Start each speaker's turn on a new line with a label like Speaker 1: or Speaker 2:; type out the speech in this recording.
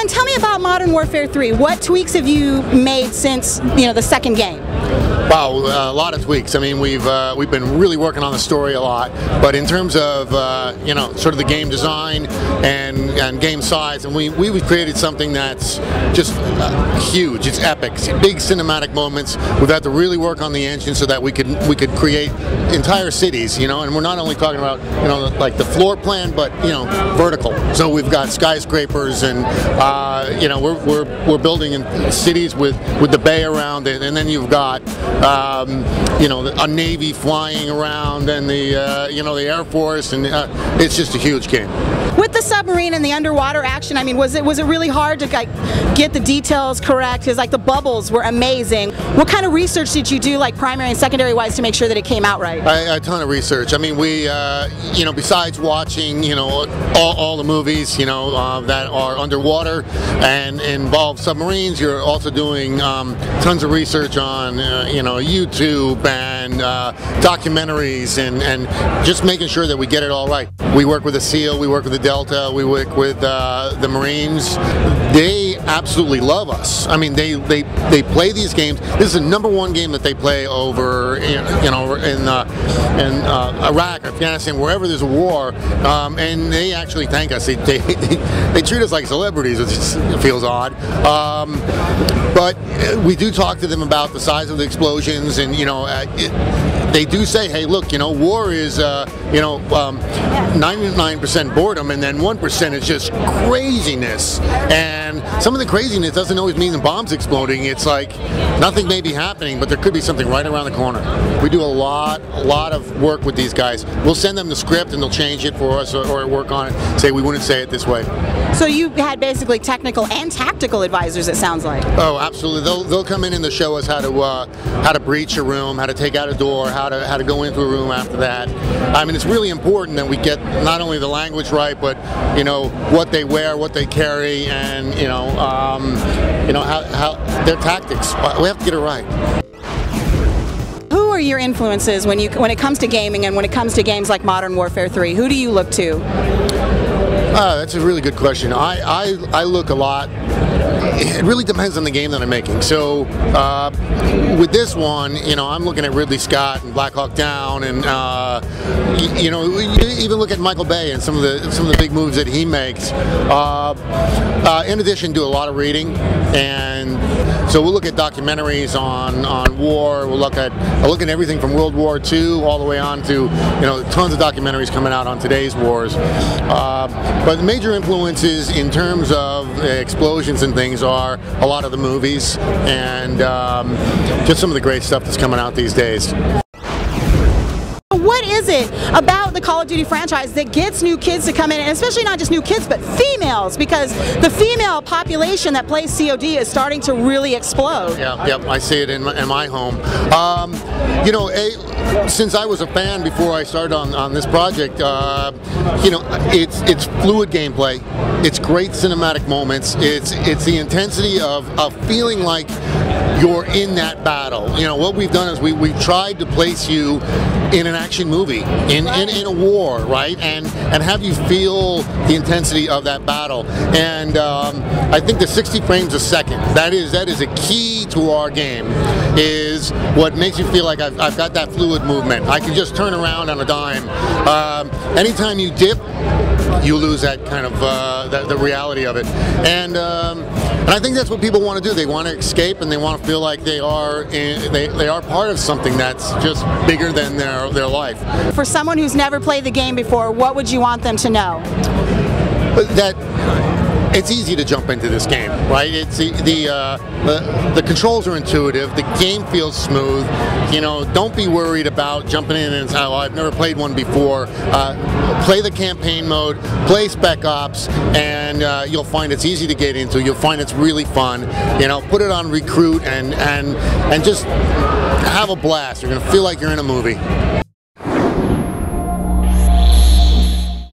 Speaker 1: Glen, tell me about Modern Warfare 3. What tweaks have you made since, the second game?
Speaker 2: Wow, a lot of tweaks. I mean, we've been really working on the story a lot, but in terms of sort of the game design and game size, and we've created something that's just huge. It's epic. It's big cinematic moments. We've had to really work on the engine so that we could create entire cities. And we're not only talking about like the floor plan, but vertical. So we've got skyscrapers, and we're building in cities with the bay around it, and then you've got a Navy flying around, and the Air Force, and it's just a huge game.
Speaker 1: With the submarine and the underwater action, I mean, was it really hard to get the details correct? Because the bubbles were amazing. What kind of research did you do, primary and secondary wise, to make sure that it came out right?
Speaker 2: A ton of research. I mean, we besides watching all the movies that are underwater and involve submarines, you're also doing tons of research on YouTube and documentaries, and just making sure that we get it all right. We work with the SEAL, we work with the Delta, we work with the Marines. They absolutely love us. I mean, they play these games. This is the #1 game that they play over in Iraq, Afghanistan, wherever there's a war, and they actually thank us. They treat us like celebrities, which feels odd. But we do talk to them about the size of the explosions, and they do say, hey, look, war is 99% boredom, and then 1% is just craziness. And some of the craziness doesn't always mean the bomb's exploding. It's like nothing may be happening, but there could be something right around the corner. We do a lot of work with these guys. We'll send them the script, and they'll change it for us, or work on it. Say we wouldn't say it this way.
Speaker 1: So you had basically technical and tactical advisors, it sounds like.
Speaker 2: Oh, absolutely. They'll come in and they'll show us how to breach a room, how to take out a door, how to go into a room after that. I mean, it's really important that we get not only the language right, but what they wear, what they carry, and how their tactics. We have to get it right.
Speaker 1: Who are your influences when it comes to gaming and when it comes to games like Modern Warfare 3? Who do you look to?
Speaker 2: That's a really good question. I look a lot. It really depends on the game that I'm making. So with this one, I'm looking at Ridley Scott and Black Hawk Down, and you even look at Michael Bay and some of the big moves that he makes. In addition, do a lot of reading, and so we'll look at documentaries on war. We'll look at everything from World War II all the way on to tons of documentaries coming out on today's wars. But the major influences in terms of explosions and things are a lot of the movies, and just some of the great stuff that's coming out these days.
Speaker 1: What is it about the Call of Duty franchise that gets new kids to come in, and especially not just new kids, but females, because the female population that plays COD is starting to really explode?
Speaker 2: Yep, I see it in my home. Since I was a fan before I started on this project, it's fluid gameplay, it's great cinematic moments, it's the intensity of feeling like you're in that battle. What we've done is we've tried to place you in an action movie, in a war, right, and have you feel the intensity of that battle. And I think the 60 frames a second, that is a key to our game, is what makes you feel like I've got that fluid movement. I can just turn around on a dime. Anytime you dip, you lose that kind of the reality of it, and I think that's what people want to do. They want to escape, and they want to feel like they are part of something that's just bigger than their life.
Speaker 1: For someone who's never played the game before, what would you want them to know?
Speaker 2: That it's easy to jump into this game, right? It's the controls are intuitive, the game feels smooth. Don't be worried about jumping in and saying, oh, I've never played one before. Play the campaign mode, play Spec Ops, and you'll find it's easy to get into. You'll find it's really fun. Put it on Recruit and just have a blast. You're gonna feel like you're in a movie.